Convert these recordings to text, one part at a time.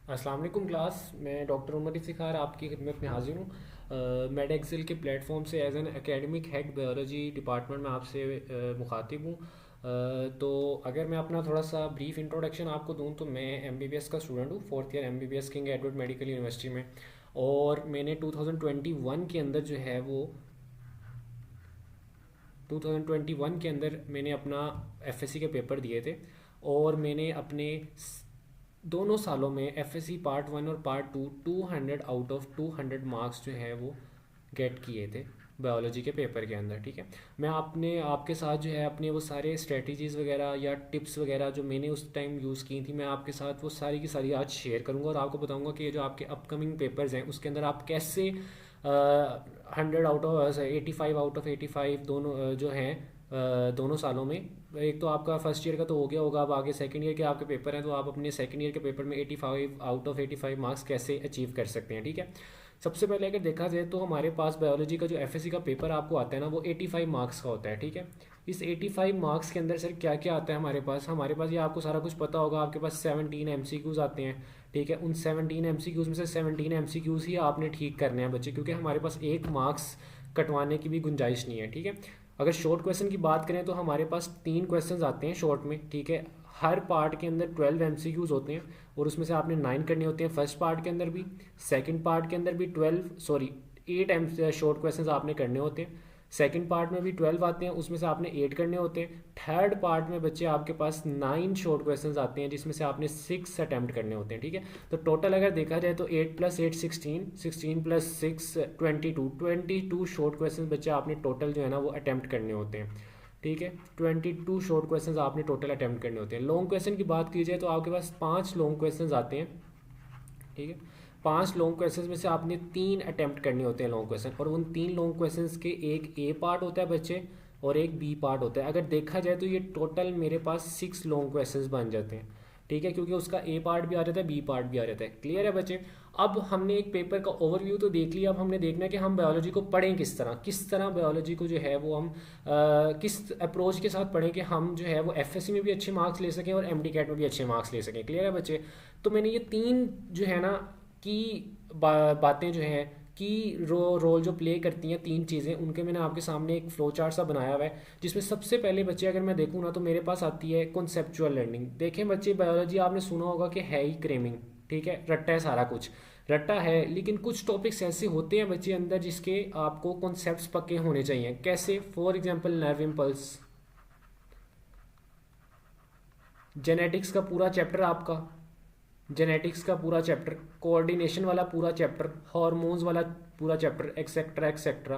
अस्सलाम वालेकुम क्लास। मैं डॉक्टर उमर इफ्तिखार आपकी खिदमत में हाजिर हूँ। मेड एक्सेल के प्लेटफॉर्म से as an academic head biology department में आपसे मुखातिब हूँ। तो अगर मैं अपना थोड़ा सा ब्रीफ इंट्रोडक्शन आपको दूँ तो मैं एमबीबीएस का स्टूडेंट हूँ, fourth year MBBS king Edward medical university में। और मैंने 2021 के अंदर जो है वो 2021 के अंदर मैंने अपना एफएससी के पेपर दिए थे। और मैंने अपने दोनों सालों में एफएससी पार्ट 1 और पार्ट 2 200 आउट ऑफ 200 मार्क्स जो है वो गेट किए थे बायोलॉजी के पेपर के अंदर। ठीक है, मैं आपने आपके साथ जो है अपने वो सारे स्ट्रेटजीज़ वगैरह या टिप्स वगैरह जो मैंने उस टाइम यूज़ की थी, मैं आपके साथ वो सारी की सारी आज शेयर करूँगा और आपको बताऊँगा कि ये जो आपके अपकमिंग पेपर्स हैं उसके अंदर आप कैसे 100 आउट ऑफ 85 दोनों जो हैं दोनों सालों में। एक तो आपका फर्स्ट ईयर का तो हो गया होगा, अब आगे सेकंड ईयर के आपके पेपर हैं, तो आप अपने सेकंड ईयर के पेपर में 85 आउट ऑफ 85 मार्क्स कैसे अचीव कर सकते हैं। ठीक है, सबसे पहले अगर देखा जाए तो हमारे पास बायोलॉजी का जो एफएससी का पेपर आपको आता है ना, वो 85 मार्क्स का होता है। ठीक है, इस 85 मार्क्स के अंदर सर क्या क्या आता है हमारे पास ये आपको सारा कुछ पता होगा। आपके पास 17 एमसीक्यूज़ आते हैं। ठीक है, उन 17 एमसीक्यूज़ में से 17 एमसीक्यूज़ ही आपने ठीक करने हैं बच्चे, क्योंकि हमारे पास एक मार्क्स कटवाने की भी गुंजाइश नहीं है। ठीक है, अगर शॉर्ट क्वेश्चन की बात करें तो हमारे पास 3 क्वेश्चन आते हैं शॉर्ट में। ठीक है, हर पार्ट के अंदर 12 एमसीक्यूज़ होते हैं और उसमें से आपने 9 करने होते हैं। फर्स्ट पार्ट के अंदर भी, सेकंड पार्ट के अंदर भी 8 एम शॉर्ट क्वेश्चंस आपने करने होते हैं। सेकंड पार्ट में भी 12 आते हैं, उसमें से आपने 8 करने होते हैं। थर्ड पार्ट में बच्चे आपके पास 9 शॉर्ट क्वेश्चंस आते हैं, जिसमें से आपने 6 अटैम्प्ट करने होते हैं। ठीक है, तो टोटल अगर देखा जाए तो 8 + 8 16, 16 + 6 22 शॉर्ट क्वेश्चन बच्चे आपने टोटल जो है ना वो अटैम्प्ट करने होते हैं। ठीक है, 22 शॉर्ट क्वेश्चंस आपने टोटल अटैम्प्ट करने होते हैं। लॉन्ग क्वेश्चन की बात की जाए तो आपके पास 5 लॉन्ग क्वेश्चंस आते हैं। ठीक है, 5 लॉन्ग क्वेश्चंस में से आपने 3 अटैम्प्ट करने होते हैं लॉन्ग क्वेश्चन, और उन 3 लॉन्ग क्वेश्चंस के एक ए पार्ट होता है बच्चे और एक बी पार्ट होता है। अगर देखा जाए तो ये टोटल मेरे पास 6 लॉन्ग क्वेश्चंस बन जाते हैं। ठीक है, क्योंकि उसका ए पार्ट भी आ जाता है, बी पार्ट भी आ जाता है। क्लियर है बच्चे? अब हमने एक पेपर का ओवरव्यू तो देख लिया, अब हमने देखना है कि हम बायोलॉजी को पढ़ें किस तरह बायोलॉजी को जो है वो हम किस अप्रोच के साथ पढ़ें कि हम जो है वो एफएससी में भी अच्छे मार्क्स ले सकें और एमडी कैट में भी अच्छे मार्क्स ले सकें। क्लियर है बच्चे? तो मैंने ये 3 जो है ना की बातें जो हैं की रोल जो प्ले करती हैं, 3 चीज़ें, उनके मैंने आपके सामने एक फ्लो चार्ट सा बनाया हुआ है, जिसमें सबसे पहले बच्चे अगर मैं देखूँ ना तो मेरे पास आती है कॉन्सेप्चुअल लर्निंग। देखें बच्चे, बायोलॉजी आपने सुना होगा कि है ही क्रेमिंग। ठीक है, रट्टा है, सारा कुछ रट्टा है, लेकिन कुछ टॉपिक्स ऐसे होते हैं बच्चे अंदर जिसके आपको कॉन्सेप्ट्स पक्के होने चाहिए। कैसे? For example nerve impulse, genetics का पूरा चैप्टर आपका, जेनेटिक्स का पूरा चैप्टर, कोऑर्डिनेशन वाला पूरा चैप्टर, हार्मोन्स वाला पूरा चैप्टर, एक्सेट्रा एक्सेट्रा।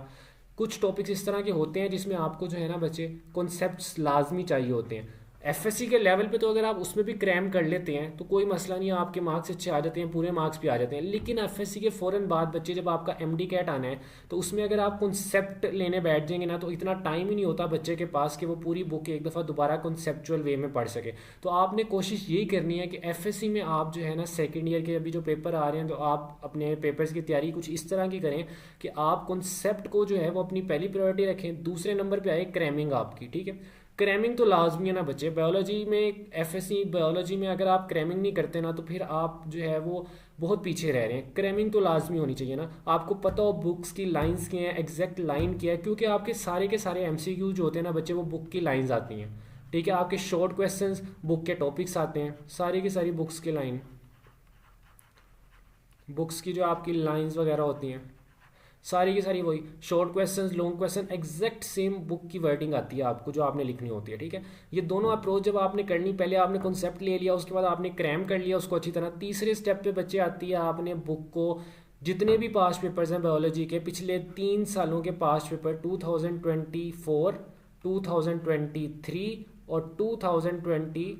कुछ टॉपिक्स इस तरह के होते हैं जिसमें आपको जो है ना बच्चे कॉन्सेप्ट्स लाजमी चाहिए होते हैं। एफएससी के लेवल पे तो अगर आप उसमें भी क्रैम कर लेते हैं तो कोई मसला नहीं है, आपके मार्क्स अच्छे आ जाते हैं, पूरे मार्क्स भी आ जाते हैं। लेकिन एफएससी के फ़ौरन बाद बच्चे जब आपका एमडी कैट आना है तो उसमें अगर आप कॉन्सेप्ट लेने बैठ जाएंगे ना तो इतना टाइम ही नहीं होता बच्चे के पास कि वो पूरी बुक एक दफ़ा दोबारा कॉन्सेप्चुअल वे में पढ़ सके। तो आपने कोशिश यही करनी है कि एफएससी में आप जो है ना सेकेंड ईयर के अभी जो पेपर आ रहे हैं तो आप अपने पेपर्स की तैयारी कुछ इस तरह की करें कि आप कॉन्सेप्ट को जो है वो अपनी पहली प्रायोरिटी रखें, दूसरे नंबर पे आए क्रैमिंग आपकी। ठीक है, क्रैमिंग तो लाजमी है ना बच्चे बायोलॉजी में। एफएससी बायोलॉजी में अगर आप क्रैमिंग नहीं करते ना तो फिर आप जो है वो बहुत पीछे रह रहे हैं। क्रैमिंग तो लाजमी होनी चाहिए ना, आपको पता हो बुक्स की लाइंस क्या है, एग्जैक्ट लाइन क्या है, क्योंकि आपके सारे के सारे एमसीक्यू जो होते हैं ना बच्चे वो बुक की लाइंस आती हैं। ठीक है, आपके शॉर्ट क्वेश्चंस बुक के टॉपिक्स आते हैं, सारी की सारी बुक्स की लाइन, बुक्स की जो आपकी लाइंस वगैरह होती हैं सारी की सारी वही short questions, long question, exact same book की वर्डिंग आती है आपको जो आपने लिखनी होती है। ठीक है, ये दोनों अप्रोच जब आपने करनी, पहले आपने कॉन्सेप्ट ले लिया, उसके बाद आपने क्रैम कर लिया उसको अच्छी तरह। तीसरे स्टेप पे बच्चे आती है आपने बुक को, जितने भी पास्ट पेपर्स हैं बायोलॉजी के पिछले 3 सालों के पास्ट पेपर 2024, 2023 और 2022,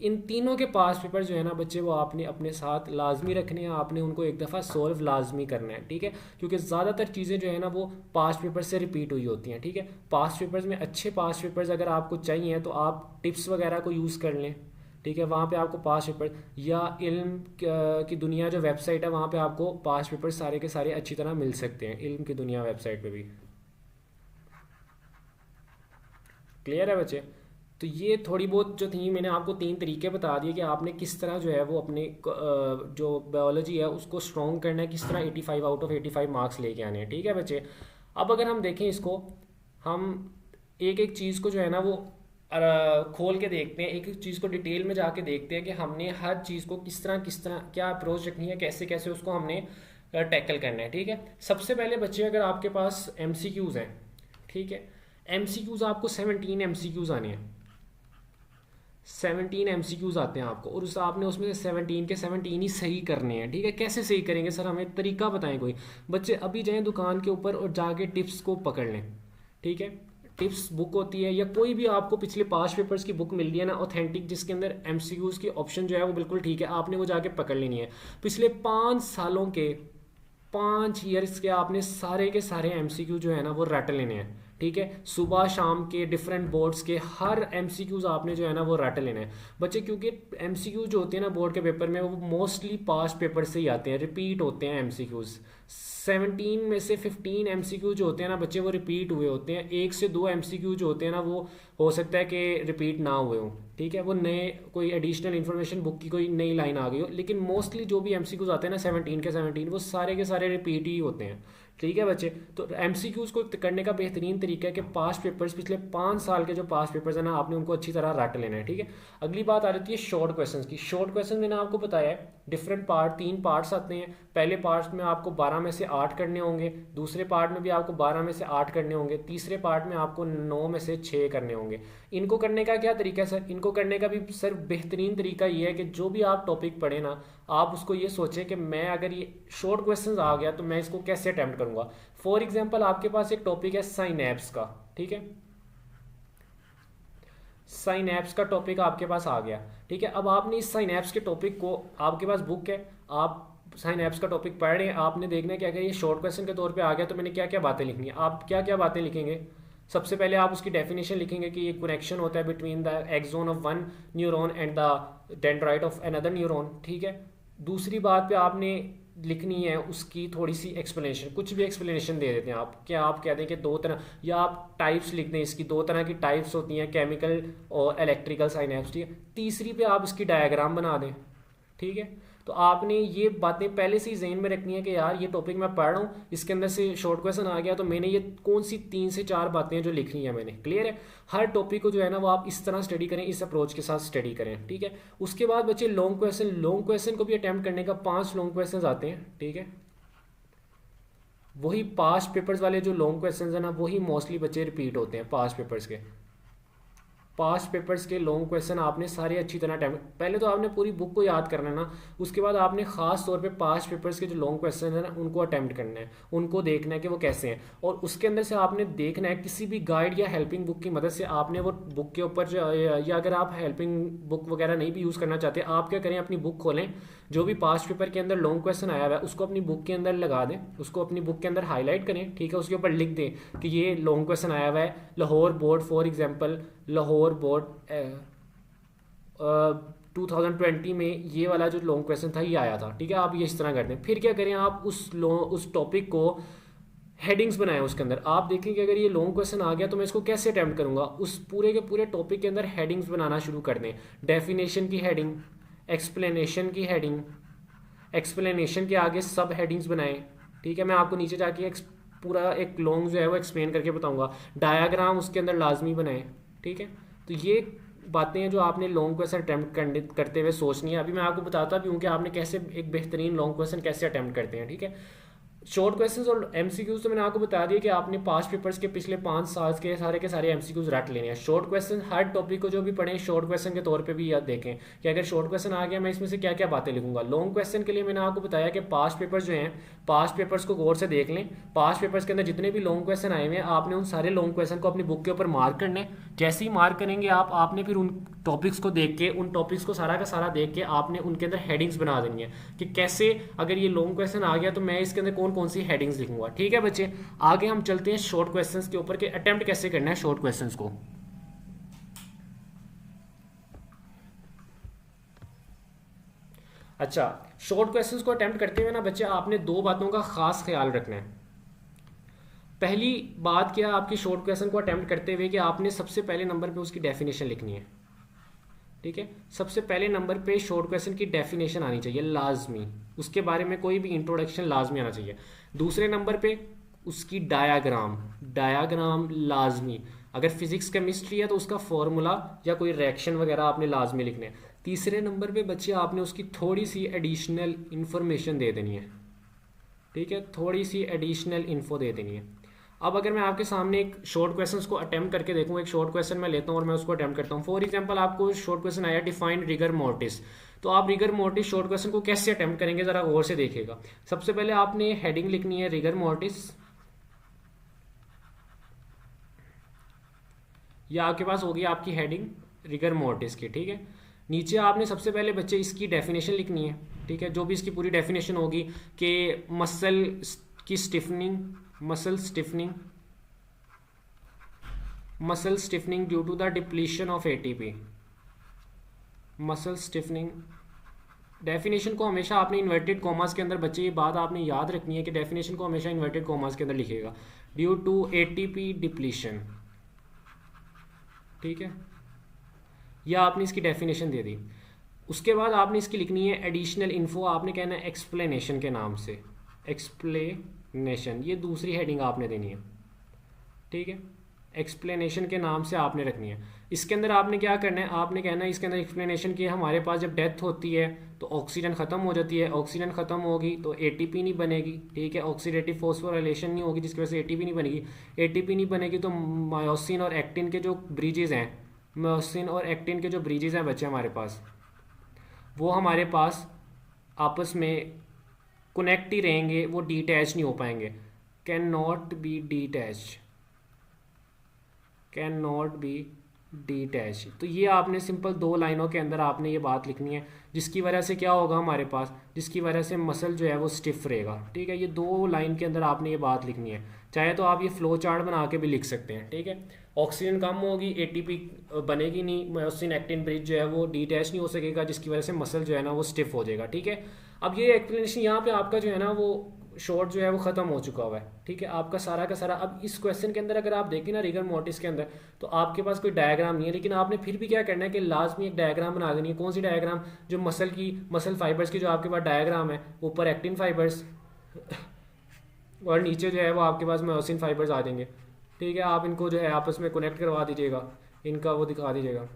इन तीनों के पास पेपर जो है ना बच्चे वो आपने अपने साथ लाजमी रखने हैं, आपने उनको एक दफ़ा सॉल्व लाजमी करना है। ठीक है, क्योंकि ज़्यादातर चीज़ें जो है ना वो पास्ट पेपर से रिपीट हुई होती हैं। ठीक है, पास्ट पेपर्स में अच्छे पास्ट पेपर्स अगर आपको चाहिए तो आप टिप्स वगैरह को यूज़ कर लें। ठीक है, वहाँ पे आपको पास्ट पेपर या इल्म की दुनिया जो वेबसाइट है वहाँ पे आपको पास्ट पेपर सारे के सारे अच्छी तरह मिल सकते हैं, इल्म की दुनिया वेबसाइट पे भी। क्लियर है बच्चे? तो ये थोड़ी बहुत जो थी, मैंने आपको तीन तरीके बता दिए कि आपने किस तरह जो है वो अपने जो बायोलॉजी है उसको स्ट्रॉन्ग करना है, किस तरह 85 आउट ऑफ 85 मार्क्स लेके आने हैं। ठीक है बच्चे, अब अगर हम देखें इसको, हम एक एक चीज़ को जो है ना वो खोल के देखते हैं, एक एक चीज़ को डिटेल में जाके देखते हैं कि हमने हर चीज़ को किस तरह क्या अप्रोच रखनी है, कैसे कैसे उसको हमने टैकल करना है। ठीक है, सबसे पहले बच्चे अगर आपके पास एमसीक्यूज़ हैं, ठीक है, एमसीक्यूज़ आपको 17 एमसीक्यूज़ आने हैं, 17 एमसीक्यूज़ आते हैं आपको, और उस आपने उसमें से 17 के 17 ही सही करने हैं। ठीक है, कैसे सही करेंगे सर, हमें तरीका बताएं कोई। बच्चे अभी जाएं दुकान के ऊपर और जाके टिप्स को पकड़ लें। ठीक है, टिप्स बुक होती है या कोई भी आपको पिछले 5 पेपर्स की बुक मिल रही है ना ऑथेंटिक, जिसके अंदर एमसीक्यूज़ की ऑप्शन जो है वो बिल्कुल ठीक है, आपने वो जाके पकड़ लेनी है। पिछले 5 सालों के, 5 ईयर्स के आपने सारे के सारे एमसीक्यू जो है ना वो रट लेने हैं। ठीक है, सुबह शाम के डिफरेंट बोर्ड्स के हर एमसीक्यूज आपने जो है ना वो रट लेने हैं बच्चे, क्योंकि एमसीक्यू जो होते हैं ना बोर्ड के पेपर में वो मोस्टली पास्ट पेपर से ही आते हैं, रिपीट होते हैं एमसीक्यूज। 17 में से 15 एमसीक्यू जो होते हैं ना बच्चे वो रिपीट हुए होते हैं, 1 से 2 एमसीक्यू जो होते हैं ना वो हो सकता है कि रिपीट ना हुए हों। ठीक है, वो नए कोई एडिशनल इन्फॉर्मेशन बुक की कोई नई लाइन आ गई हो, लेकिन मोस्टली जो भी एमसीक्यूज आते हैं ना 17 के 17 वो सारे के सारे रिपीट ही होते हैं। ठीक है बच्चे, तो एमसीक्यूज को करने का बेहतरीन तरीका है कि पास्ट पेपर्स, पिछले 5 साल के जो पास्ट पेपर्स हैं ना आपने उनको अच्छी तरह रट लेना है। ठीक है, अगली बात आ जाती है शॉर्ट क्वेश्चन की। शॉर्ट क्वेश्चन मैंने आपको बताया है डिफरेंट पार्ट, 3 पार्ट्स आते हैं। पहले पार्ट में आपको 12 में से 8 करने होंगे, दूसरे पार्ट में भी आपको 12 में से 8 करने होंगे, तीसरे पार्ट में आपको 9 में से 6 करने होंगे। इनको करने का क्या तरीका है सर, इनको करने का भी सर बेहतरीन तरीका ये है कि जो भी आप टॉपिक पढ़े ना आप उसको ये सोचें कि मैं अगर ये शॉर्ट क्वेश्चन आ गया तो मैं इसको कैसे अटैम्प्ट करूंगा। फॉर एग्जाम्पल आपके पास एक टॉपिक है साइनैप्स का, ठीक है, साइनैप्स का टॉपिक आपके पास आ गया। ठीक है, अब आपने इस साइनैप्स के टॉपिक को, आपके पास बुक है, आप साइनैप्स का टॉपिक पढ़ रहे हैं, आपने देखना है कि अगर ये शॉर्ट क्वेश्चन के तौर पे आ गया तो मैंने क्या क्या बातें लिखनी है। आप क्या क्या बातें लिखेंगे, सबसे पहले आप उसकी डेफिनेशन लिखेंगे कि ये कनेक्शन होता है between the axon of one neuron and the dendrite of another neuron. ठीक है, दूसरी बात पे आपने लिखनी है उसकी थोड़ी सी एक्सप्लेनेशन, कुछ भी एक्सप्लेनेशन दे देते हैं आप, क्या आप कह दें कि 2 तरह, या आप टाइप्स लिख दें इसकी, 2 तरह की टाइप्स होती हैं, केमिकल और इलेक्ट्रिकल साइनैप्स। ठीक है, तीसरी पे आप इसकी डायग्राम बना दें। ठीक है, तो आपने ये बातें पहले से ही जहन में रखनी है कि यार ये टॉपिक मैं पढ़ रहा हूँ, इसके अंदर से शॉर्ट क्वेश्चन आ गया तो मैंने ये कौन सी 3 से 4 बातें जो लिखनी है मैंने, क्लियर है। हर टॉपिक को जो है ना वो आप इस तरह स्टडी करें, इस अप्रोच के साथ स्टडी करें। ठीक है, उसके बाद बच्चे लॉन्ग क्वेश्चन, लॉन्ग क्वेश्चन को भी अटैम्प्ट करने का 5 लॉन्ग क्वेश्चन आते हैं। ठीक है, वही पास्ट पेपर्स वाले जो लॉन्ग क्वेश्चन है ना वही मोस्टली बच्चे रिपीट होते हैं पास्ट पेपर्स के। पास्ट पेपर्स के लॉन्ग क्वेश्चन आपने सारे अच्छी तरह अटैम्प्ट, पहले तो आपने पूरी बुक को याद करना है ना, उसके बाद आपने खास तौर पे पास्ट पेपर्स के जो लॉन्ग क्वेश्चन है ना उनको अटैम्प्ट करना है, उनको देखना है कि वो कैसे हैं, और उसके अंदर से आपने देखना है किसी भी गाइड या हेल्पिंग बुक की मदद से आपने वो बुक के ऊपर जो, या अगर आप हेल्पिंग बुक वगैरह नहीं भी यूज़ करना चाहते, आप क्या करें, अपनी बुक खोलें, जो भी पास्ट पेपर के अंदर लॉन्ग क्वेश्चन आया हुआ है उसको अपनी बुक के अंदर लगा दें, उसको अपनी बुक के अंदर हाईलाइट करें। ठीक है, उसके ऊपर लिख दें कि ये लॉन्ग क्वेश्चन आया हुआ है Lahore board, for example Lahore board 2020 में ये वाला जो लॉन्ग क्वेश्चन था ये आया था। ठीक है, आप ये इस तरह करते हैं। फिर क्या करें, आप उस टॉपिक को हेडिंग्स बनाएं, उसके अंदर आप देखें कि अगर ये लॉन्ग क्वेश्चन आ गया तो मैं इसको कैसे अटैम्प्ट करूंगा, उस पूरे के पूरे टॉपिक के अंदर हेडिंग्स बनाना शुरू कर दें। डेफिनेशन की हेडिंग, एक्सप्लेनेशन की हेडिंग, एक्सप्लेनेशन के आगे सब हेडिंग्स बनाएं। ठीक है, मैं आपको नीचे जाके पूरा एक लॉन्ग जो है वो एक्सप्लेन करके बताऊंगा। डायाग्राम उसके अंदर लाजमी बनाएं। ठीक है, तो ये बातें हैं जो आपने लॉन्ग क्वेश्चन अटैम्प्ट करते हुए सोचनी है। अभी मैं आपको बताता भी हूँ कि आपने कैसे एक बेहतरीन लॉन्ग क्वेश्चन कैसे अटैम्प्ट करते हैं। ठीक है, शॉर्ट क्वेश्चंस और एमसीक्यूज तो मैंने आपको बता दिया कि आपने पास्ट पेपर्स के पिछले 5 साल के सारे एमसीक्यूज रट लेने हैं। शॉर्ट क्वेश्चन हर टॉपिक को जो भी पढ़ें शॉर्ट क्वेश्चन के तौर पे भी याद देखें कि अगर शॉर्ट क्वेश्चन आ गया मैं इसमें से क्या क्या बातें लिखूंगा। लॉन्ग क्वेश्चन के लिए मैंने आपको बताया कि पास्ट पेपर्स जो हैं, पास्ट पेपर्स को गौर से देख लें। पास्ट पेपर्स के अंदर जितने भी लॉन्ग क्वेश्चन आए हुए हैं आपने उन सारे लॉन्ग क्वेश्चन को अपनी बुक के ऊपर मार्क करने। जैसे ही मार्क करेंगे आपने फिर उन टॉपिक्स को देख के, उन टॉपिक्स को सारा का सारा देख के आपने उनके अंदर हेडिंग्स बना देनी है कि कैसे अगर ये लॉन्ग क्वेश्चन आ गया तो मैं इसके अंदर कौन कौन सी हेडिंग्स लिखूंगा। ठीक है बच्चे, आगे हम चलते हैं शॉर्ट क्वेश्चंस के ऊपर कि अटेम्प्ट कैसे करना है शॉर्ट क्वेश्चंस को। अच्छा, शॉर्ट क्वेश्चंस को अटेम्प्ट करते हुए ना बच्चे आपने 2 बातों का खास ख्याल रखना है। पहली बात क्या है आपकी शॉर्ट क्वेश्चन को अटेम्प्ट करते हुए कि आपने सबसे पहले नंबर पे उसकी डेफिनेशन लिखनी है। ठीक है, सबसे पहले नंबर पे शॉर्ट क्वेश्चन की डेफिनेशन आनी चाहिए लाजमी, उसके बारे में कोई भी इंट्रोडक्शन लाजमी आना चाहिए। दूसरे नंबर पे उसकी डायाग्राम, डायाग्राम लाजमी, अगर फिजिक्स केमिस्ट्री है तो उसका फॉर्मूला या कोई रिएक्शन वगैरह आपने लाजमी लिखने हैं। तीसरे नंबर पे बच्चे आपने उसकी थोड़ी सी एडिशनल इंफॉर्मेशन दे देनी है। ठीक है, थोड़ी सी एडिशनल इन्फो दे देनी है। अब अगर मैं आपके सामने एक शॉर्ट क्वेश्चन को अटेम्प्ट करके देखूँ, एक शॉर्ट क्वेश्चन मैं लेता हूँ और मैं उसको अटेम्प्ट करता हूँ। फॉर एग्जांपल आपको शॉर्ट क्वेश्चन आया डिफाइन रिगर मोर्टिस, तो आप रिगर मोर्टिस शॉर्ट क्वेश्चन को कैसे अटेम्प्ट करेंगे ज़रा गौर से देखिएगा। सबसे पहले आपने हेडिंग लिखनी है रिगर मोर्टिस, या आपके पास होगी आपकी हेडिंग रिगर मोर्टिस की। ठीक है, नीचे आपने सबसे पहले बच्चे इसकी डेफिनेशन लिखनी है। ठीक है, जो भी इसकी पूरी डेफिनेशन होगी कि मसल की stiffening, muscle stiffening, muscle stiffening due to the depletion of ATP, muscle stiffening. Definition को हमेशा आपने इन्वर्टेड कॉमास के अंदर, बच्चे ये बात आपने याद रखनी है कि डेफिनेशन को हमेशा इन्वर्टेड कॉमास के अंदर लिखेगा, ड्यू टू एटीपी डिप्लीशन। ठीक है, या आपने इसकी डेफिनेशन दे दी। उसके बाद आपने इसकी लिखनी है एडिशनल इन्फो, आपने कहना है एक्सप्लेनेशन के नाम से, एक्सप्लेनेशन, ये दूसरी हेडिंग आपने देनी है। ठीक है, एक्सप्लेनेशन के नाम से आपने रखनी है। इसके अंदर आपने क्या करना है, आपने कहना है इसके अंदर एक्सप्लेनेशन की हमारे पास जब डेथ होती है तो ऑक्सीजन ख़त्म हो जाती है, ऑक्सीजन ख़त्म होगी तो एटीपी नहीं बनेगी। ठीक है, ऑक्सीडेटिव फॉस्फोराइलेशन नहीं होगी जिसकी वजह से एटीपी नहीं बनेगी। एटीपी नहीं बनेगी तो मायोसिन और एक्टिन के जो ब्रिजेज हैं, मायोसिन और एक्टिन के जो ब्रिजेज हैं बच्चे हमारे पास, वो हमारे पास आपस में कनेक्ट ही रहेंगे, वो डिटैच नहीं हो पाएंगे। Can not be detach, can not be detach. तो ये आपने सिंपल दो लाइनों के अंदर आपने ये बात लिखनी है, जिसकी वजह से क्या होगा हमारे पास, जिसकी वजह से मसल जो है वो स्टिफ रहेगा। ठीक है, ये दो लाइन के अंदर आपने ये बात लिखनी है। चाहे तो आप ये फ्लो चार्ट बना के भी लिख सकते हैं। ठीक है, ऑक्सीजन कम होगी, एटीपी बनेगी नहीं, मायोसिन एक्टिन ब्रिज जो है वो डिटैच नहीं हो सकेगा, जिसकी वजह से मसल जो है ना वो स्टिफ हो जाएगा। ठीक है, अब ये एक्सप्लेनेशन यहाँ पे आपका जो है ना वो शॉर्ट जो है वो ख़त्म हो चुका हुआ है। ठीक है, आपका सारा का सारा। अब इस क्वेश्चन के अंदर अगर आप देखें ना रिगर मोर्टिस के अंदर, तो आपके पास कोई डायग्राम नहीं है, लेकिन आपने फिर भी क्या करना है कि लाजमी एक डायग्राम बना देनी है। कौन सी डायग्राम, जो मसल की, मसल फाइबर्स की जो आपके पास डायग्राम है, ऊपर एक्टिन फाइबर्स और नीचे जो है वो आपके पास मायोसिन फाइबर्स आ जाएंगे। ठीक है, आप इनको जो है आपस में कनेक्ट करवा दीजिएगा, इनका वो दिखा दीजिएगा।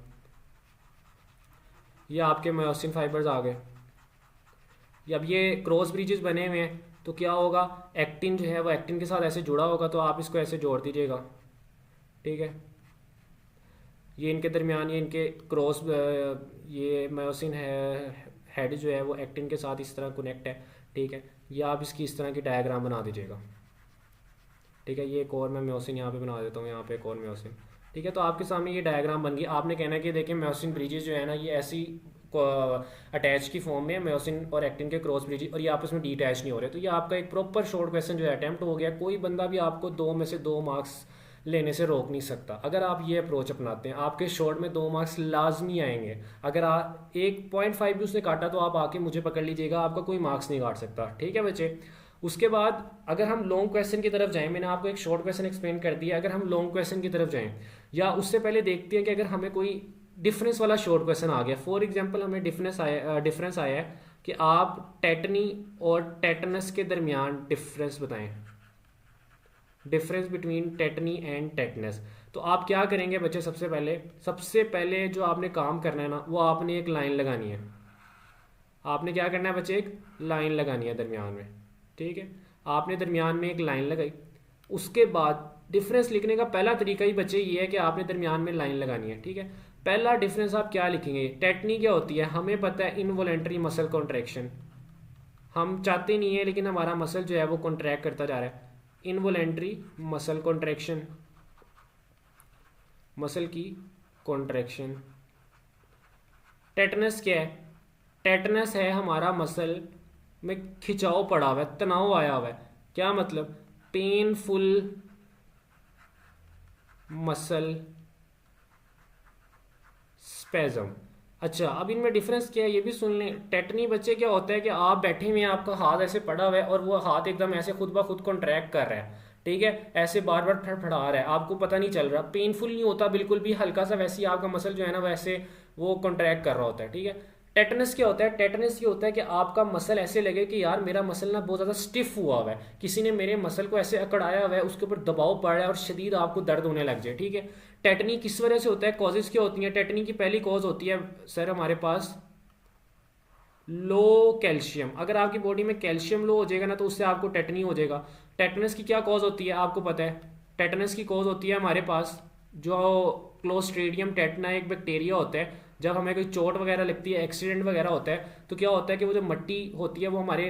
ये आपके मायोसिन फाइबर्स आ गए। अब ये क्रॉस ब्रिजेस बने हुए हैं तो क्या होगा, एक्टिन जो है वो एक्टिन के साथ ऐसे जुड़ा होगा, तो आप इसको ऐसे जोड़ दीजिएगा। ठीक है, ये इनके दरमियान, ये इनके क्रॉस, ये मायोसिन है हेड जो है वो एक्टिन के साथ इस तरह कनेक्ट है। ठीक है, ये आप इसकी इस तरह की डायग्राम बना दीजिएगा। ठीक है, ये एक और मैं मायोसिन यहाँ पे बना देता हूँ, यहाँ पे एक और मायोसिन। ठीक है, तो आपके सामने ये डायग्राम बन गई। आपने कहना है कि देखिए मायोसिन ब्रिजेस जो है ना ये ऐसी अटैच की फॉर्म में, मायोसिन और एक्टिन के क्रॉस ब्रिज, और ये आपस में डिटैच नहीं हो रहे। तो ये आपका एक प्रॉपर शॉर्ट क्वेश्चन जो है अटैम्प्ट हो गया। कोई बंदा भी आपको 2 में से 2 मार्क्स लेने से रोक नहीं सकता अगर आप ये अप्रोच अपनाते हैं। आपके शॉर्ट में 2 मार्क्स लाजमी आएंगे। अगर आप 1.5 भी उसने काटा तो आप आके मुझे पकड़ लीजिएगा, आपका कोई मार्क्स नहीं काट सकता। ठीक है बच्चे, उसके बाद अगर हम लॉन्ग क्वेश्चन की तरफ जाएं, मैंने आपको एक शॉर्ट क्वेश्चन एक्सप्लेन कर दिया, अगर हम लॉन्ग क्वेश्चन की तरफ जाएं, या उससे पहले देखते हैं कि अगर हमें कोई डिफरेंस वाला शॉर्ट क्वेश्चन आ गया। फॉर एग्जांपल हमें डिफरेंस आया है कि आप टेटनी और टेटनस के दरमियान डिफरेंस बताएं, difference between tetani and tetanus. तो आप क्या करेंगे बच्चे, सबसे पहले जो आपने काम करना है ना, वो आपने एक लाइन लगानी है। आपने क्या करना है बच्चे, एक लाइन लगानी है दरमियान में। ठीक है, आपने दरमियान में एक लाइन लगाई। उसके बाद डिफरेंस लिखने का पहला तरीका ही बच्चे ये है कि आपने दरमियान में लाइन लगानी है। ठीक है, पहला डिफरेंस आप क्या लिखेंगे, टेटनी क्या होती है, हमें पता है इनवॉलेंटरी मसल कॉन्ट्रैक्शन, हम चाहते नहीं है लेकिन हमारा मसल जो है वो कॉन्ट्रैक्ट करता जा रहा है। इनवॉलेंटरी मसल कॉन्ट्रैक्शन, मसल की कॉन्ट्रैक्शन। टेटनस क्या है, टेटनस है हमारा मसल में खिंचाव पड़ा हुआ है, तनाव आया हुआ है। क्या मतलब, पेनफुल मसल स्पेजम। अच्छा, अब इनमें डिफरेंस क्या है ये भी सुन लें। टेटनी बच्चे क्या होता है कि आप बैठे हुए हैं, आपका हाथ ऐसे पड़ा हुआ है और वो हाथ एकदम ऐसे खुद ब खुद कॉन्ट्रैक्ट कर रहा है। ठीक है, ऐसे बार बार फड़फड़ा रहा है, आपको पता नहीं चल रहा, पेनफुल नहीं होता बिल्कुल भी, हल्का सा वैसे ही आपका मसल जो है ना वैसे वो कॉन्ट्रैक्ट कर रहा होता है। ठीक है, टेटनस क्या होता है? टेटनस ये होता है कि आपका मसल ऐसे लगे कि यार मेरा मसल ना बहुत ज़्यादा स्टिफ हुआ हुआ है, किसी ने मेरे मसल को ऐसे अकड़ाया हुआ है, उसके ऊपर दबाव पड़ रहा है और शदीद आपको दर्द होने लग जाए। ठीक है, टेटनी किस वजह से होता है? कॉजेज क्या होती हैं टेटनी की? पहली कॉज होती है सर हमारे पास लो कैल्शियम। अगर आपकी बॉडी में कैल्शियम लो हो जाएगा ना तो उससे आपको टेटनी हो जाएगा। टेटनस की क्या कॉज होती है आपको पता है? टेटनस की कॉज होती है हमारे पास जो क्लोस्ट्रीडियम टेटना एक बैक्टीरिया होता है। जब हमें कोई चोट वगैरह लगती है, एक्सीडेंट वगैरह होता है, तो क्या होता है कि वो जो मट्टी होती है वो हमारे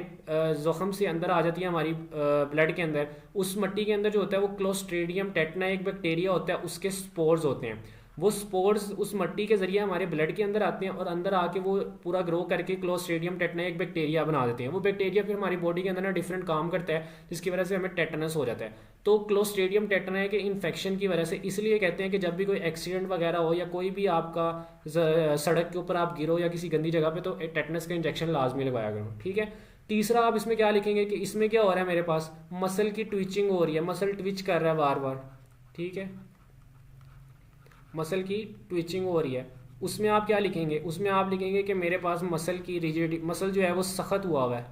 जख्म से अंदर आ जाती है हमारी ब्लड के अंदर। उस मट्टी के अंदर जो होता है वो क्लोस्ट्रीडियम टेटना एक बैक्टीरिया होता है, उसके स्पोर्स होते हैं। वो स्पोर्स उस मट्टी के जरिए हमारे ब्लड के अंदर आते हैं और अंदर आके वो पूरा ग्रो करके क्लोस्ट्रीडियम टेटना एक बैक्टीरिया बना देते हैं। वो बैक्टीरिया फिर हमारी बॉडी के अंदर ना डिफरेंट काम करता है, जिसकी वजह से हमें टेटनस हो जाता है। तो क्लोस्ट्रीडियम टेटना के इन्फेक्शन की वजह से इसलिए कहते हैं कि जब भी कोई एक्सीडेंट वगैरह हो या कोई भी आपका सड़क के ऊपर आप गिरो या किसी गंदी जगह पे, तो टेटनस का इंजेक्शन लाजमी लगवाया करो। ठीक है, तीसरा आप इसमें क्या लिखेंगे कि इसमें क्या हो रहा है मेरे पास? मसल की ट्विचिंग हो रही है, मसल ट्विच कर रहा है बार बार। ठीक है, मसल की ट्विचिंग हो रही है, उसमें आप क्या लिखेंगे? उसमें आप लिखेंगे कि मेरे पास मसल की रिजिडिटी, मसल जो है वो सख्त हुआ हुआ है,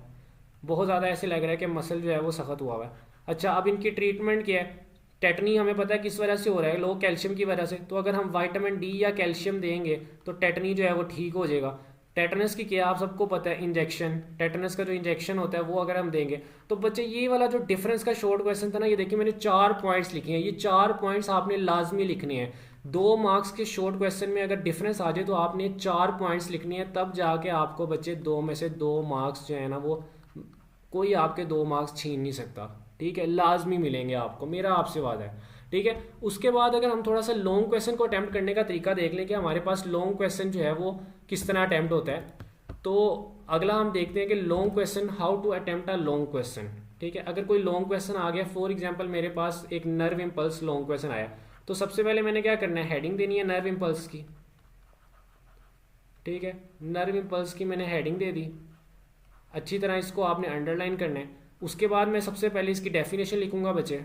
बहुत ज़्यादा ऐसे लग रहा है कि मसल जो है वो सख्त हुआ हुआ है। अच्छा, अब इनकी ट्रीटमेंट क्या है? टेटनी हमें पता है किस वजह से हो रहा है, लो कैल्शियम की वजह से। तो अगर हम विटामिन डी या कैल्शियम देंगे तो टेटनी जो है वो ठीक हो जाएगा। टेटनस की क्या आप सबको पता है? इंजेक्शन, टेटनस का जो इंजेक्शन होता है वो अगर हम देंगे तो बच्चे ये वाला जो डिफरेंस का शॉर्ट क्वेश्चन था ना, ये देखिए मैंने 4 पॉइंट्स लिखे हैं, ये 4 पॉइंट्स आपने लाजमी लिखने हैं। 2 मार्क्स के शॉर्ट क्वेश्चन में अगर डिफरेंस आ जाए तो आपने 4 पॉइंट्स लिखने हैं, तब जाके आपको बच्चे 2 में से 2 मार्क्स जो है ना वो कोई आपके 2 मार्क्स छीन नहीं सकता। ठीक है, लाजमी मिलेंगे आपको, मेरा आपसे वादा है। ठीक है, उसके बाद अगर हम थोड़ा सा लॉन्ग क्वेश्चन को अटैम्प्ट करने का तरीका देख लें कि हमारे पास लॉन्ग क्वेश्चन जो है वो किस तरह अटैम्प्ट होता है, तो अगला हम देखते हैं कि long question, how to attempt a long question. ठीक है, अगर कोई लॉन्ग क्वेश्चन आ गया, फॉर एग्जांपल मेरे पास एक नर्व इम्पल्स लॉन्ग क्वेश्चन आया, तो सबसे पहले मैंने क्या करना है? हेडिंग देनी है नर्व इम्पल्स की। ठीक है, नर्व इम्पल्स की मैंने हेडिंग दे दी, अच्छी तरह इसको आपने अंडरलाइन करना है। उसके बाद मैं सबसे पहले इसकी डेफिनेशन लिखूंगा बच्चे।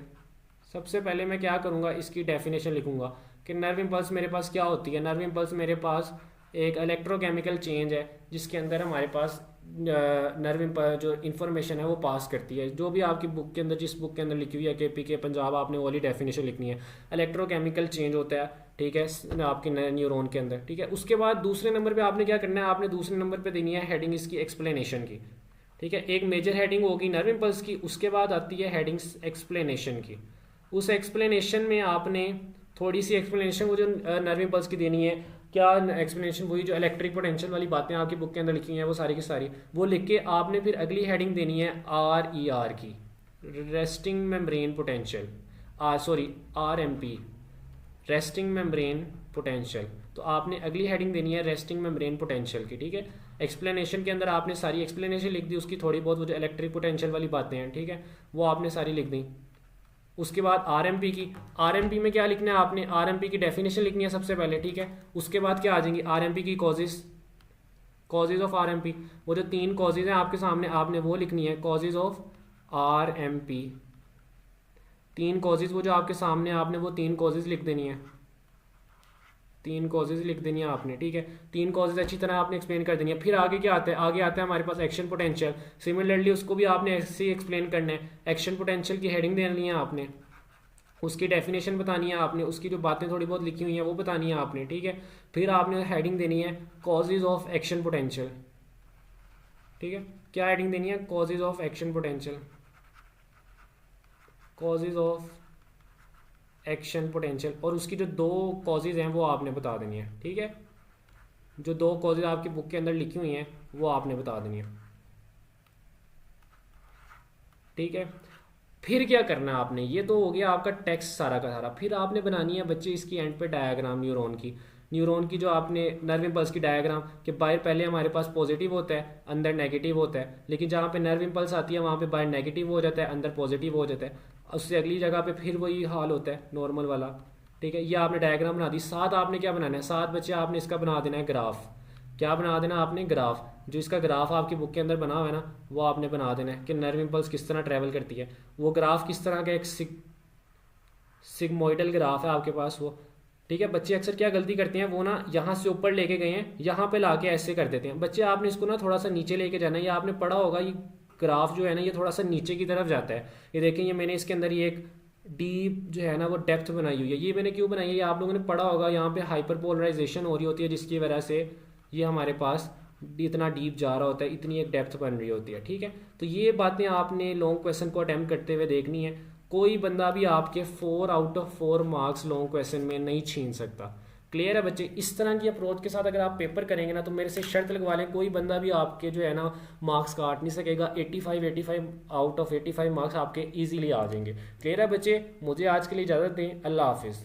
सबसे पहले मैं क्या करूंगा? इसकी डेफिनेशन लिखूंगा कि नर्व इम्पल्स मेरे पास क्या होती है। नर्व इम्पल्स मेरे पास एक इलेक्ट्रोकेमिकल चेंज है जिसके अंदर हमारे पास नर्व जो इन्फॉर्मेशन है वो पास करती है। जो भी आपकी बुक के अंदर, जिस बुक के अंदर लिखी हुई है KPK पंजाब, आपने वाली डेफिनेशन लिखनी है। इलेक्ट्रोकेमिकल चेंज होता है, ठीक है, आपके न्यूरॉन के अंदर। ठीक है, उसके बाद दूसरे नंबर पे आपने क्या करना है? आपने दूसरे नंबर पे देनी है हेडिंग इसकी एक्सप्लेनेशन की। ठीक है, एक मेजर हेडिंग होगी नर्व इम्पल्स की, उसके बाद आती है हेडिंग्स एक्सप्लेनेशन की। उस एक्सप्लेनेशन में आपने थोड़ी सी एक्सप्लेनेशन वो जो नर्व इम्पल्स की देनी है। क्या एक्सप्लेनेशन? वही जो इलेक्ट्रिक पोटेंशियल वाली बातें आपकी बुक के अंदर लिखी हैं वो सारी की सारी वो लिख के आपने फिर अगली हेडिंग देनी है RER की, resting membrane potential, RMP, resting membrane potential. तो आपने अगली हेडिंग देनी है रेस्टिंग मेम्ब्रेन पोटेंशियल की। ठीक है, एक्सप्लेनेशन के अंदर आपने सारी एक्सप्लेनेशन लिख दी, उसकी थोड़ी बहुत वो जो इलेक्ट्रिक पोटेंशियल वाली बातें हैं, ठीक है, वो आपने सारी लिख दी। उसके बाद RMP की, RMP में क्या लिखना है आपने? RMP की डेफिनेशन लिखनी है सबसे पहले। ठीक है, उसके बाद क्या आ जाएंगी? RMP की कॉजेज ऑफ RMP, वो जो 3 कॉजेज हैं आपके सामने, आपने वो लिखनी है, कॉजेज ऑफ RMP। 3 कॉजेज वो जो आपके सामने, आपने वो 3 कॉजेज लिख देनी है, 3 कॉजेज लिख देनी है आपने। ठीक है, 3 कॉजेज अच्छी तरह आपने एक्सप्लेन कर देनी है। फिर आगे क्या आता है? आगे आता है हमारे पास एक्शन पोटेंशियल। सिमिलरली उसको भी आपने ऐसे ही एक्सप्लेन करना है। एक्शन पोटेंशियल की हेडिंग देनी है आपने, उसकी डेफिनेशन बतानी है आपने, उसकी जो बातें थोड़ी बहुत लिखी हुई हैं वो बतानी है आपने। ठीक है, फिर आपने हेडिंग देनी है कॉजेज ऑफ एक्शन पोटेंशियल। ठीक है, क्या हेडिंग देनी है? Causes of action potential, causes of action potential. और उसकी जो 2 कॉजेज हैं वो आपने बता देनी है। ठीक है, जो 2 कॉजेज आपकी बुक के अंदर लिखी हुई हैं वो आपने बता देनी है। ठीक है, फिर क्या करना है आपने? ये तो हो गया आपका टेक्स्ट सारा का सारा। फिर आपने बनानी है बच्चे इसकी एंड पे डायग्राम न्यूरॉन की जो आपने नर्व इम्पल्स की डायग्राम, कि बाहर पहले हमारे पास पॉजिटिव होता है, अंदर नेगेटिव होता है, लेकिन जहाँ पे नर्व इम्पल्स आती है वहाँ पे बाहर नेगेटिव हो जाता है, अंदर पॉजिटिव हो जाता है। उससे अगली जगह पे फिर वही हाल होता है नॉर्मल वाला। ठीक है, ये आपने डायग्राम बना दी। साथ आपने क्या बनाना है? साथ बच्चे आपने इसका बना देना है ग्राफ, क्या बना देना आपने, ग्राफ। जो इसका ग्राफ आपकी बुक के अंदर बना हुआ है ना, वो आपने बना देना है कि नर्व इम्पल्स किस तरह ट्रैवल करती है। वो ग्राफ किस तरह का, एक सिग्मोइडल ग्राफ है आपके पास वो। ठीक है, बच्चे अक्सर क्या गलती करते हैं, वो ना यहाँ से ऊपर लेके गए हैं, यहाँ पे लाके ऐसे कर देते हैं। बच्चे आपने इसको ना थोड़ा सा नीचे लेके जाना है। ये आपने पढ़ा होगा, ये ग्राफ जो है ना ये थोड़ा सा नीचे की तरफ जाता है। ये देखें, ये मैंने इसके अंदर ये एक डीप जो है ना वो डेप्थ बनाई हुई है। ये मैंने क्यों बनाई है, ये आप लोगों ने पढ़ा होगा, यहाँ पे हाइपर पोलराइजेशन हो रही होती है, जिसकी वजह से ये हमारे पास इतना डीप जा रहा होता है, इतनी एक डेप्थ बन रही होती है। ठीक है, तो ये बातें आपने लॉन्ग क्वेश्चन को अटैम्प्ट करते हुए देखनी है। कोई बंदा भी आपके 4 out of 4 marks long question में नहीं छीन सकता। क्लियर है बच्चे? इस तरह की अप्रोच के साथ अगर आप पेपर करेंगे ना, तो मेरे से शर्त लगवा लें, कोई बंदा भी आपके जो है ना मार्क्स काट नहीं सकेगा। 85 आउट ऑफ 85 मार्क्स आपके ईजिली आ जाएंगे। क्लियर है बच्चे? मुझे आज के लिए इजाज़त दें। अल्लाह हाफिज़।